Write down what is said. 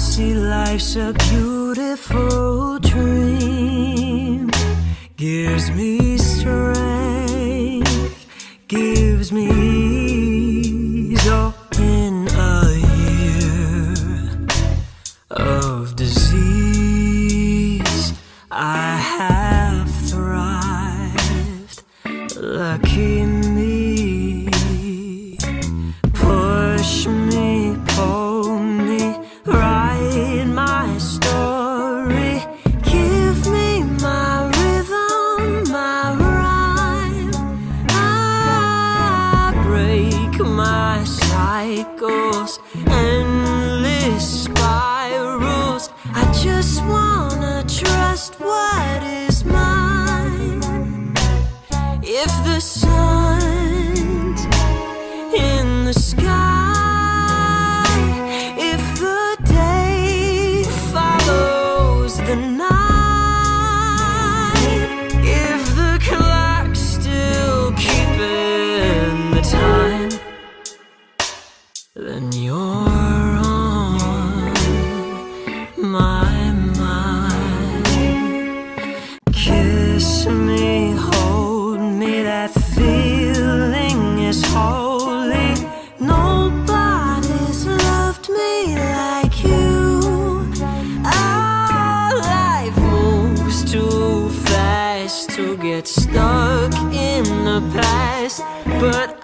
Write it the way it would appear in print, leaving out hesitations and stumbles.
see life's a beautiful dream. Gives me strength, gives me ease. Oh, in a year of disease, I have thrived. Lucky me, push me, pull me, write my story, give me my rhythm, my rhyme. I break my cycles, endless spirals. I just wanna trust what is mine. If the sun's in the sky, if the day follows the night, if the clock's still keeping the time, then you're on my mind. Kiss me, hold me, that feeling is holy. Nobody's loved me like you. Our life moves too fast to get stuck in the past, but